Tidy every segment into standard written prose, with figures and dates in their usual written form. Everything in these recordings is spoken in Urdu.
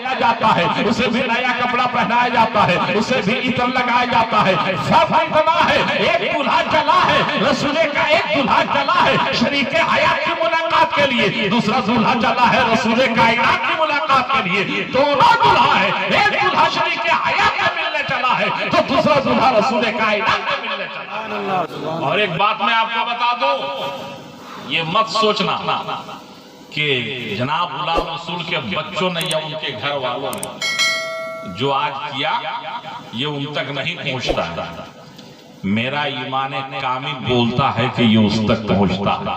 دیا جاتا ہے، اسے بھی نیا کپڑا پہنایا جاتا ہے، اسے بھی عطر لگایا جاتا ہے۔ فرق اتنا ہے، ایک دلہا چلا ہے، رسول کا ایک دلہا چلا ہے شریک حیات کی ملاقات کے لیے، دوسرا دلہا چلا ہے رسول کائنات کی ملاقات کے لیے۔ دونوں دلہا ہے، ایک دلہا شریک حیات میں ملنے چلا ہے تو دوسرا دلہا رسول کائنات میں ملنے چلا ہے۔ اور ایک بات میں آپ کو بتا دوں، یہ مت سوچنا کہ جناب غلام رسول کے بچوں نے یا ان کے گھر والوں نے جو آج کیا یہ ان تک نہیں پہنچتا ہے۔ میرا ایمان کامل بولتا ہے کہ یہ اس تک پہنچتا ہے۔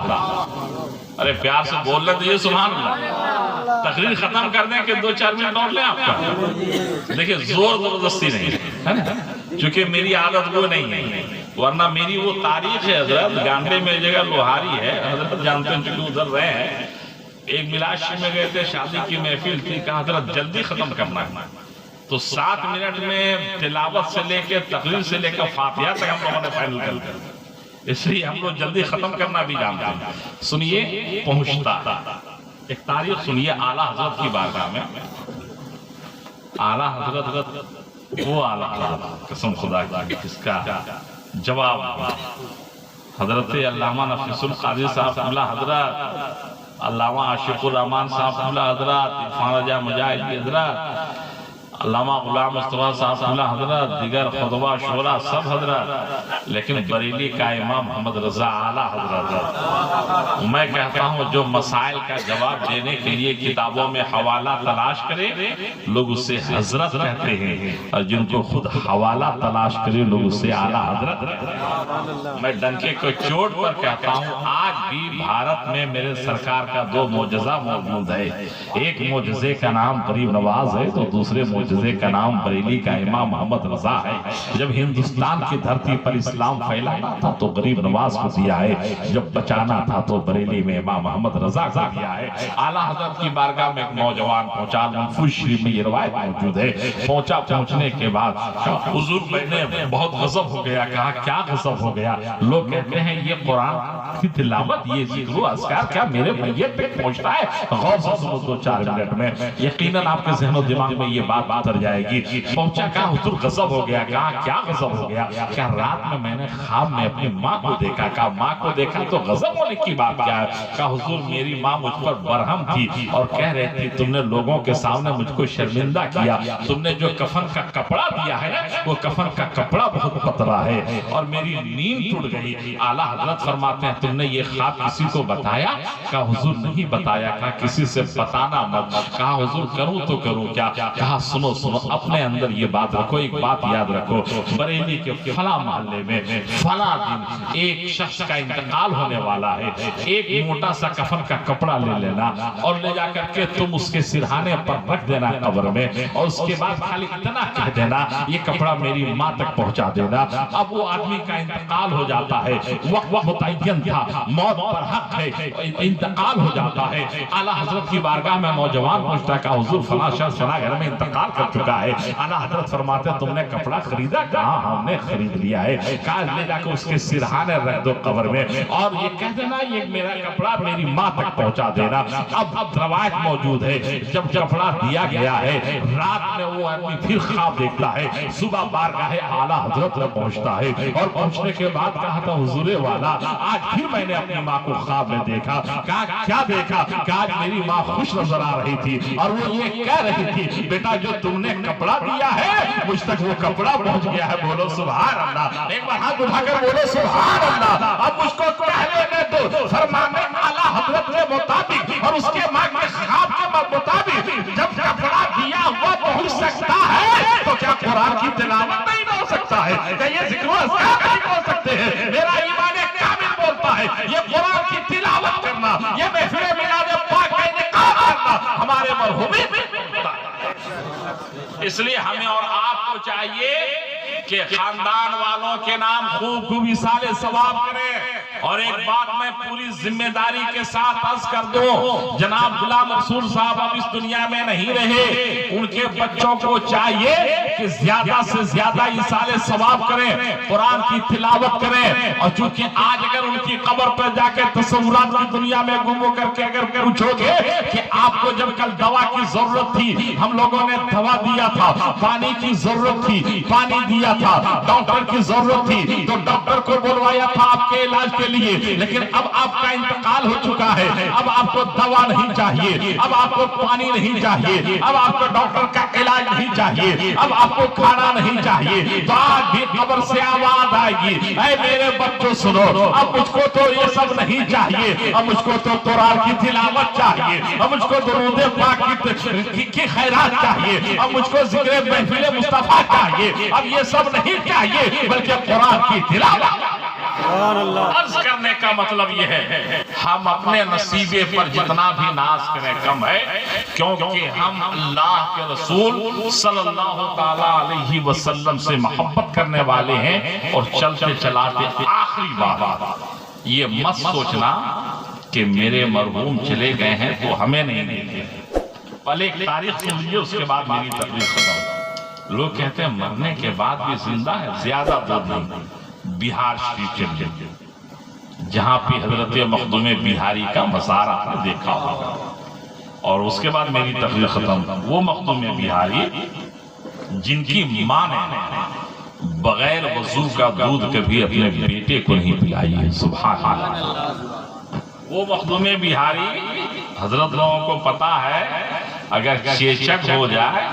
ارے پیار سے بول رہے تو یہ سبحان اللہ۔ تقریر ختم کر دیں کہ 2-4 منٹ اور لیں آپ کا۔ دیکھیں زور زبردستی نہیں ہے نا، چونکہ میری عادت وہ نہیں ہے، ورنہ میری وہ تاریخ ہے حضرت۔ گانڈے میں جگہ لوہاری ہے، حضرت جانتے ہیں چونکہ ادھر رہے ہیں۔ ایک ملاشی میں گئے تھے، شادی کی محفل تھی، کہا حضرت جلدی ختم کرنا ہے، تو 7 منٹ میں تلاوت سے لے کے تقریر سے لے کر فاتحہ تک ہم لوگوں نے فائنل کر دیا، اس لیے ہم لوگ جلدی ختم کرنا بھی جانتے ہیں۔ سنیے پہنچتا، ایک تاریخ سنیے اعلیٰ حضرت کی بارگاہ میں۔ اعلیٰ حضرت وہ اعلیٰ حضرت قسم خدا کی جس کا جواب حضرت علامہ نفیس القادری صاحب اللہ حضرت، علامہ عاشق الرحمان صاحب اللہ حضرات، عرفان رجا مجاہدی حضرات، علامہ غلام مصطفیٰ صاحب اللہ حضرت، دیگر خطبہ شعراء سب حضرات، لیکن بریلی کا امام محمد رضا اعلیٰ حضرت۔ میں کہتا ہوں جو مسائل کا جواب دینے کے لیے کتابوں میں حوالہ تلاش کرے لوگ اسے حضرت کہتے ہیں، اور جن کو خود حوالہ تلاش کرے لوگ اسے اعلیٰ حضرت۔ میں ڈنکے کو چوٹ پر کہتا ہوں آج بھی بھارت میں میرے سرکار کا 2 معجزہ موجود ہے، ایک معجزے کا نام غریب نواز ہے تو دوسرے معجزے کا نام بریلی کا امام محمد رضا ہے۔ جب ہندوستان کی دھرتی پر اسلام پھیلانا تھا تو غریب نواز کو دیا ہے، جب بچانا تھا تو بریلی میں امام محمد رضا کو دیا ہے۔ اعلیٰ حضرت کی بارگاہ میں ایک نوجوان پہنچا، منفوذ شریف میں یہ روایت موجود ہے۔ پہنچنے کے بعد حضور میں نے بہت غضب ہو گیا، کہا کیا غضب ہو گیا؟ لوگ کہتے ہیں یہ قرآن کی تلاوت، یہ ذکر و اذکار کیا میرے میت پہ پہنچتا ہے؟ غور سے سنو 2-4 منٹ میں یقیناً آپ کے ذہن و دماغ میں یہ بات اتر جائے گی۔ پہنچا، کہا حضور غضب ہو گیا، کہا کیا غضب ہو گیا؟ کہا رات میں نے خواب میں اپنی ماں کو دیکھا، کہا ماں کو دیکھا تو غضب ہونے کی بات کیا ہے؟ کہا حضور میری ماں مجھ پر برہم تھی اور کہہ رہی تھی تم نے لوگوں کے سامنے مجھ کو شرمندہ کیا، تم نے جو کفن کا کپڑا دیا ہے وہ کفن کا کپڑا بہت پتلا ہے اور میری نیند ٹوٹ گئی۔ اعلیٰ حضرت فرماتے ہیں تم نے یہ خواب کسی کو بتایا؟ کہا حضور نہیں بتایا۔ کہا کسی سے بتانا مت۔ کہا حضور کروں تو کروں کیا؟ کہا سنو اپنے اندر یہ بات رکھو، ایک بات یاد رکھو، بریلی کے فلاں محلے میں فلاں دن ایک شخص کا انتقال ہونے والا ہے، ایک موٹا سا کفن کا کپڑا لے لینا اور لے جا کر کے تم اس کے سرہانے پر رکھ دینا قبر میں، اور اس کے بعد خالی اتنا کہہ دینا یہ کپڑا میری ماں تک پہنچا دینا۔ اب وہ آدمی کا انتقال ہو جاتا ہے، وقت متعین تھا، موت پر حق ہے، انتقال ہو جاتا ہے۔ اعلیٰ حضرت کی بارگاہ میں نوجوان پوچھتا کہ حضور فلاں شخص فلاں گھر میں انتقال کر چکا ہے۔ اعلیٰ حضرت فرماتے ہیں تم نے کپڑا خریدا؟ کہا ہم نے خرید لیا ہے۔ کہا لے جا کے اس کے سرہانے رکھ دو قبر میں اور یہ کہہ دینا یہ میرا کپڑا میری ماں تک پہنچا دینا۔ اب روایت موجود ہے جب کپڑا دیا گیا ہے رات میں وہ آدمی پھر خواب دیکھتا ہے، صبح بارگاہ اعلیٰ حضرت میں پہنچتا ہے اور پہنچنے کے بعد کہا تھا حضور والا آج پھر میں نے اپنی ماں کو خواب میں دیکھا۔ کہا کیا دیکھا؟ کہا میری ماں خوش نظر آ رہی تھی اور وہ یہ کہہ رہی تھی بیٹا جو تم نے کپڑا دیا ہے مجھ تک وہ کپڑا پہنچ گیا ہے۔ بولو سبحان اللہ، ایک بار ہاتھ اٹھا کر بولو سبحان اللہ۔ اب مجھ کو کہنے دو فرمان اعلیٰ حضرت کے مطابق اور اس کے ماں کے خواب کے مطابق جب کپڑا دیا وہ پہنچ سکتا ہے تو کیا قرآن کی تلاوت نہیں ہو سکتا ہے؟ کیا یہ ذکر و اذکار نہیں ہو سکتے ہیں؟ میرا ایمان کامل بولتا ہے یہ قرآن کی تلاوت کرنا، یہ محفل میلاد پاک کا انعقاد کرنا ہمارے مرحومین میں ہوتا ہے۔ اس لیے ہمیں اور آپ کو چاہیے کہ خاندان والوں کے نام خوب خوب ایصال ثواب کریں۔ اور ایک بات میں پوری ذمہ داری کے ساتھ عرض کر دوں، جناب غلام رسول صاحب اب اس دنیا میں نہیں رہے، ان کے بچوں کو چاہیے کہ زیادہ سے زیادہ ایصال ثواب کریں، قرآن کی تلاوت کریں، اور چونکہ آج اگر ان کی قبر پر جا کے تصورات کی دنیا میں گم ہو کر کے اگر پوچھو گے کہ آپ کو جب کل دوا کی ضرورت تھی، ہم لوگوں نے دوا دیا تھا، پانی کی ضرورت تھی، پانی دیا تھا، ڈاکٹر کی ضرورت تھی تو ڈاکٹر کو بلوایا تھا آپ کے علاج کے لیے، لیکن اب آپ کا انتقال ہو چکا ہے، اب آپ کو دوا نہیں چاہیے، اب آپ کو پانی نہیں چاہیے، اب آپ کو ڈاکٹر کا علاج نہیں چاہیے، اب آپ کو کھانا نہیں چاہیے، تو آج بھی قبر سے آواز آئے گی، اے میرے بچوں سنو، اب مجھ کو تو یہ سب نہیں چاہیے، اب مجھ کو تو قرآن کی تلاوت چاہیے، اب مجھ کو درود پاک کی خیرات چاہیے، اب مجھ کو ذکر محفل مصطفیٰ چاہیے، اب یہ سب نہیں چاہیے بلکہ قرآن کی تلاوت۔ عرض کرنے کا مطلب یہ ہے ہم اپنے نصیبے پر جتنا بھی ناز کریں کم ہے، کیونکہ ہم اللہ کے رسول صلی اللہ تعالیٰ علیہ وسلم سے محبت کرنے والے ہیں، اور چلتے چلاتے آخری بات یہ مت سوچنا کہ میرے مرحوم چلے گئے ہیں تو ہمیں نہیں دیتے، پہلے ایک تاریخ سن لیجیے اس کے بعد میری تقریر ختم۔ لوگ کہتے ہیں مرنے کے بعد بھی زندہ ہے، زیادہ دور نہیں، بہار شریف چل گئے جہاں پہ حضرت مخدوم بہاری کا مزار آپ نے دیکھا ہوگا، اور اس کے بعد میری تقریر ختم۔ وہ مخدوم بہاری جن کی ماں نے بغیر وضو کا دودھ کبھی اپنے بیٹے کو نہیں پلائی ہے، سبحان اللہ۔ وہ مخدوم بہاری حضرت لوگوں کو پتا ہے اگر چیچک ہو جائے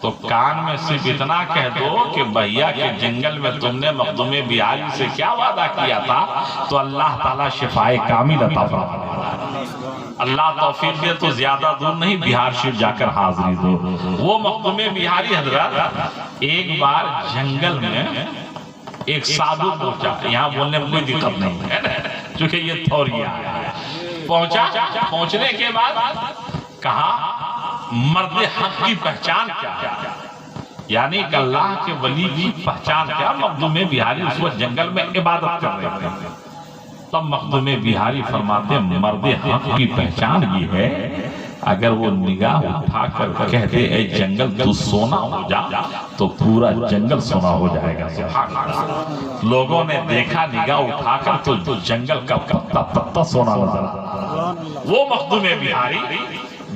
تو کان میں صرف اتنا کہہ دو کہ بھیا کے جنگل میں تم نے مخدوم بہاری سے کیا وعدہ کیا تھا، تو اللہ تعالیٰ شفائے کامل عطا فرمائے۔ اللہ توفیق دے تو زیادہ دور نہیں، بہار شریف جا کر حاضری دو۔ وہ مخدوم بہاری حضرت ایک بار جنگل میں ایک سادھو پہنچا، یہاں بولنے میں کوئی دقت نہیں ہے چونکہ یہ تھوریہ ہے، پہنچنے کے بعد کہا مرد حق کی پہچان کیا ہے، یعنی کہ اللہ کے ولی کی پہچان کیا۔ مخدوم بہاری اس وقت جنگل میں عبادت کر رہے تھے، تب مخدوم بہاری فرماتے ہیں مرد حق کی پہچان یہ ہے اگر وہ نگاہ اٹھا کر کہتے اے جنگل تو سونا ہو جا تو پورا جنگل سونا ہو جائے گا۔ سبحان اللہ۔ لوگوں نے دیکھا نگاہ اٹھا کر تو جنگل کا پتا پتا سونا نظر آیا۔ وہ مخدوم بہاری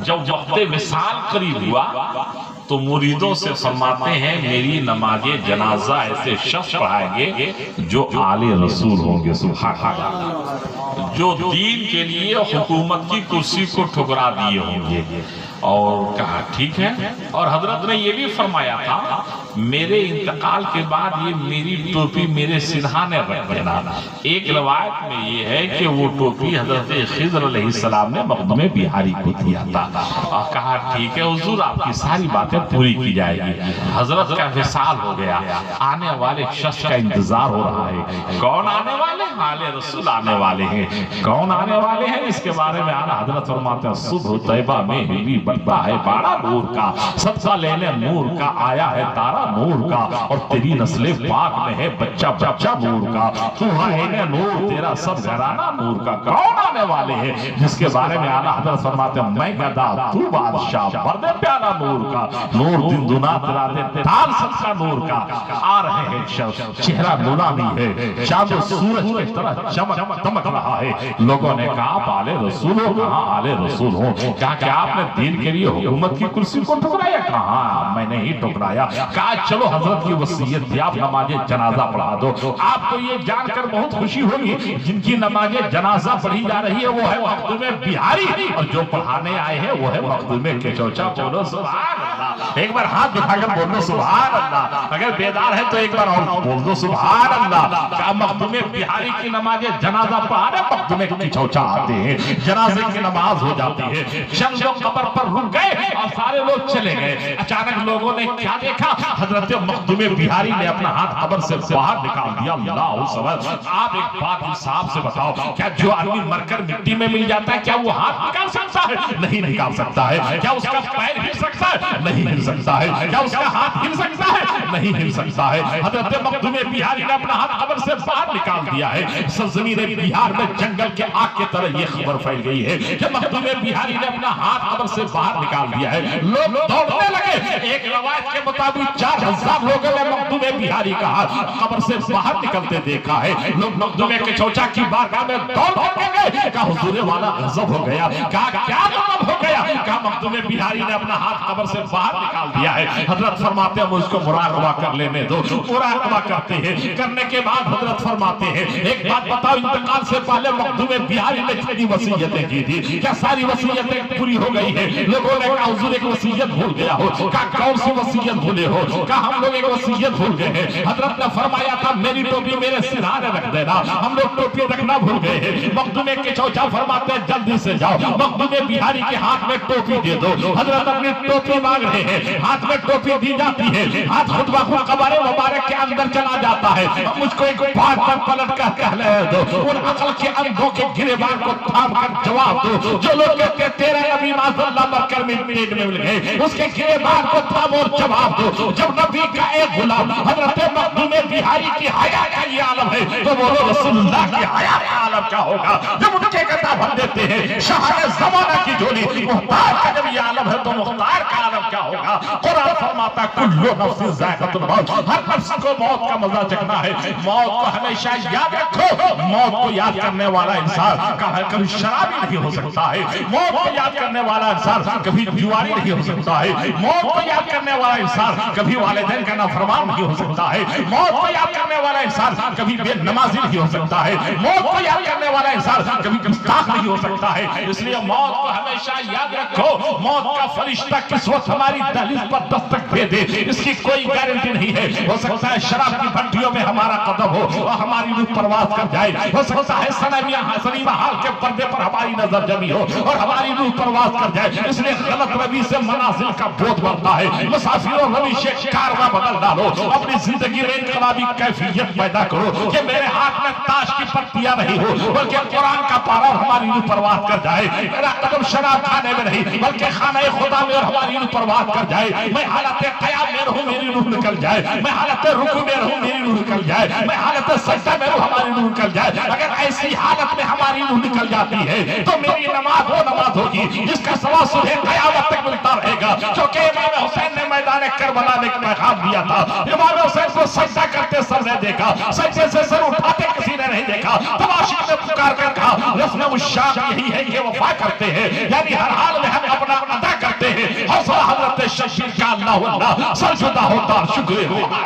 جب وقت وصال قریب ہوا تو مریدوں سے فرماتے ہیں میری نماز جنازہ ایسے شخص پڑھائیں گے جو آل رسول ہوں گے، سبحان اللہ، جو دین کے لیے حکومت کی کرسی کو ٹھکرا دیے ہوں گے۔ اور کہا ٹھیک ہے، اور حضرت نے یہ بھی فرمایا تھا میرے انتقال کے بعد یہ میری ٹوپی میرے سرہانے رکھ دینا۔ ایک روایت میں یہ ہے کہ وہ ٹوپی حضرت خضر علیہ السلام نے مخدوم بہاری کو دیا تھا، اور کہا ٹھیک ہے حضور آپ کی ساری باتیں پوری کی جائے گی۔ حضرت کا وصال ہو گیا، آنے والے شخص کا انتظار ہو رہا ہے، کون آنے والے؟ آل رسول آنے والے ہیں۔ کون آنے والے ہیں اس کے بارے میں اعلیٰ حضرت فرماتے ہیں صبح طیبہ میں بھی بڑھتا ہے بارہ نور کا، صدقہ لینے نور کا آیا ہے تارا نور کا، اور تیری نسل پاک میں ہے بچہ بچہ نور کا، تو ہے نور تیرا سب گھرانہ نور کا۔ کون آنے والے ہیں جس کے بارے میں اعلیٰ حضرت فرماتے ہیں میں گدا تو بادشاہ مرد پیارا نور کا، نور دن دنا تیرا دے تال سب کا نور کا، آ رہے ہیں شخص چہرہ نورانی ہے، چاند و سورج کی طرح چمک دمک رہا ہے۔ لوگوں نے کہا آپ آل رسول ہو؟ کہاں آل رسول ہو؟ کہا کہ آپ نے دین کے لیے حکومت کی کرسی کو ٹھکرایا؟ کہاں میں نے ہی ٹھکرایا۔ کہا چلو حضرت کی وصیت تھی آپ نماز جنازہ پڑھا دو۔ آپ کو یہ جان کر بہت خوشی ہوگی جن کی نماز جنازہ پڑھی جا رہی ہے وہ ہے مخدوم بہاری، اور جو پڑھانے آئے ہیں وہ ہے مخدوم کچوچا۔ بولو سبحان اللہ، ایک بار ہاتھ دکھا کر بولو سبحان اللہ، اگر بیدار ہے تو ایک بار اور بول دو سبحان اللہ۔ کہا مخدوم بہاری کی نماز جنازہ پڑھانے مخدوم کچوچا آتے ہیں، جنازے کی نماز ہو جاتی ہے، چند لوگ قبر پر رک گئے اور سارے لوگ چلے گئے۔ اچانک لوگوں نے کیا دیکھا؟ حضرت مخدوم بہاری نے اپنا ہاتھ قبر سے باہر نکال دیا۔ اللہ سبحان۔ آپ ایک بات انصاف سے بتاؤ، کیا جو آدمی مر کر مٹی میں مل جاتا ہے کیا وہ ہاتھ نکال سکتا ہے؟ نہیں نکال سکتا ہے۔ کیا اس کا پیر ہل سکتا ہے؟ نہیں ہل سکتا ہے۔ کیا اس کا ہاتھ ہل سکتا ہے؟ نہیں ہل سکتا ہے۔ حضرت مخدوم بہاری نے اپنا ہاتھ قبر سے باہر نکال دیا ہے۔ سرزمین بہار میں جنگل کے آگ کی طرح یہ خبر پھیل گئی ہے کہ مخدوم بہاری نے اپنا ہاتھ قبر سے باہر نکال دیا ہے۔ لوگ دوڑنے لگے، ایک روایت کے مطابق 4000 لوگوں نے مخدوم بہاری کا قبر سے باہر نکلتے دیکھا ہے. لوگ مخدوم کے چوچا کی بارگاہ میں دوڑ کے گئے. کہا حضور والا غضب ہو گیا. کہا کیا غضب ہو گیا؟ کہا مخدوم بہاری نے اپنا ہاتھ قبر سے باہر نکال دیا ہے. حضرت فرماتے ہیں مجھ کو مراقبہ کر لینے دو. مراقبہ کرتے ہیں. کرنے کے بعد حضرت فرماتے ہیں ایک بات بتاؤ، انتقال سے پہلے مخدوم بہاری نے کتنی وصیتیں کی تھی؟ کیا ساری وصیتیں پوری ہو گئی ہیں؟ لوگوں نے کہا حضور ایک وصیت بھول گیا ہو. کہا کون سی وصیت بھولے ہو؟ کہا ہم لوگ ایک وصیت بھول گئے ہیں. حضرت نے فرمایا تھا میری ٹوپی میرے سرہانے رکھ دینا. ہم لوگ ٹوپی رکھنا بھول گئے ہیں. مخدوم کے چوچا فرماتے ہیں جلدی سے جاؤ مخدوم بہاری کے ہاتھ میں ٹوپی دے دو. حضرت اپنی ٹوپی مانگ رہے ہیں. ہاتھ میں ٹوپی دی جاتی ہے. ہاتھ خود بخود قبر مبارک کے اندر چلا جاتا ہے. مجھ کو ایک بات پر پلٹ کر کہنے دو. ان عقل کے اندھوں کے گریبان کو تھام کر جواب دو. جو لوگ کہتے ہیں تیرے نبی معاذ اللہ مرکر میں پیٹ میں مل گئے، اس کے گریبان کو تھام اور جواب دو. جب نبی کا ایک غلام حضرت مخدوم بہاری کی حیا کا یہ عالم ہے تو وہ رسول اللہ کی حیا کا عالم کیا ہوگا؟ جب ان کے گدا بھر دیتے ہیں شاہد زمانہ کی جھولی، مختار کا جب یہ عالم ہے تو مختار کا عالم کیا ہوگا؟ قرآن فرماتا کل نفس ذائقۃ الموت، ہر نفس کو موت کا مزہ چکھنا ہے. موت کو ہمیشہ یاد رکھو. موت کو یاد کرنے والا انسان کبھی شرابی نہیں ہو سکتا ہے. موت کو یاد کرنے والا انسان کبھی جواری نہیں ہو سکتا ہے. موت کو یاد کرنے والا انسان کبھی والدین کا نافرمان نہیں ہو سکتا ہے. موت کو یاد کرنے والا انسان کبھی بے نمازی نہیں ہو سکتا ہے. موت کو یاد کرنے والا انسان کبھی گستاخ نہیں ہو سکتا ہے. اس لیے موت کو ہمیشہ یاد رکھو. موت کا فرشتہ کس وقت ہماری دہلیز پر دستک دے دے اس کی کوئی گارنٹی نہیں ہے. ہو سکتا ہے شراب کی بھٹیوں میں ہمارا قدم ہو اور ہماری روح پرواز کر جائے. ہو سکتا ہے سنیما ہال کے پردے پر ہماری نظر جمی ہو اور ہماری روح پرواز کر جائے. اس لیے غلط روی سے منازل کا بوجھ بڑھتا ہے. مسافروں روی سے کارواں بدل ڈالو. اپنی زندگی میں انقلابی کیفیت پیدا کرو کہ میرے ہاتھ میں تاش کی پتیاں نہیں ہو بلکہ قرآن کا پارا ہماری روح پرواز کر جائے. میرا قدم شراب کھانے میں نہیں بلکہ خانہ خدا میں اور ہماری روح پرواز کر جائے. میں حالت قیام میں رہوں میری روح نکل جائے. میں حالت رکوع میں رہوں میری روح نکل جائے. میں حالت سجدہ میں رہوں ہماری روح نکل جائے. اگر ایسی حالت میں ہماری روح نکل جاتی ہے تو میری نماز وہ نماز ہوگی جس کا ثواب صبح قیامت تک ملتا رہے گا. کیونکہ امام حسین نے میدان کربلا میں ایک پیغام دیا تھا. امام حسین کو سجدہ کرتے سر نے دیکھا، سجدے سے سر اٹھاتے کسی نے نہیں دیکھا. تماشا میں پکار کر کہا رسم الشام یہی ہے کہ وفا کرتے ہیں، یعنی ہر حال میں ہم اپنا ادا کرتے ہیں. حوصلہ حضرت شمشیر کا اللہ سجدہ ہوتا شکر ہوتا.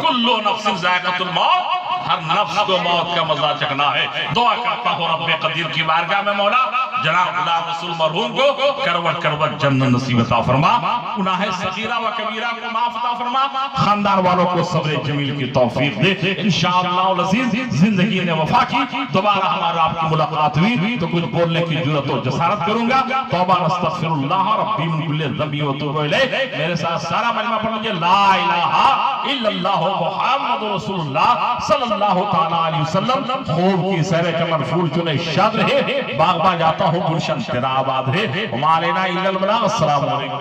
کلو نفس ذائقۃ الموت، ہر نفس کو موت کا مزہ چکھنا ہے. دعا کرتا ہوں رب قدیر کی بارگاہ میں مولا جناب غلام رسول مرحوم کو کروٹ کروٹ جنت نصیب عطا فرما. گناہ صغیرہ و کبیرہ کو معاف عطا فرما. خاندان والوں کو صبر جمیل کی توفیق دے. انشاءاللہ العزیز زندگی نے وفا کی. دوبارہ ہمارا آپ کی ملاقات ہوئی تو کچھ بولنے کی جرأت و جسارت کروں گا. توبہ استغفر اللہ ربی من کل ذنب واتوب الیہ. میرے ساتھ سارا مجمع پڑھ لیجیے لا الہ الا اللہ محمد رسول اللہ صلی اللہ تعالیٰ علیہ وسلم. خوب کی سیر کمر پھول چنے شاد رہے. باغ جاتا ہوں گلشن تیرا آباد رہے. ہمالینا الا البلاغ. السلام علیکم.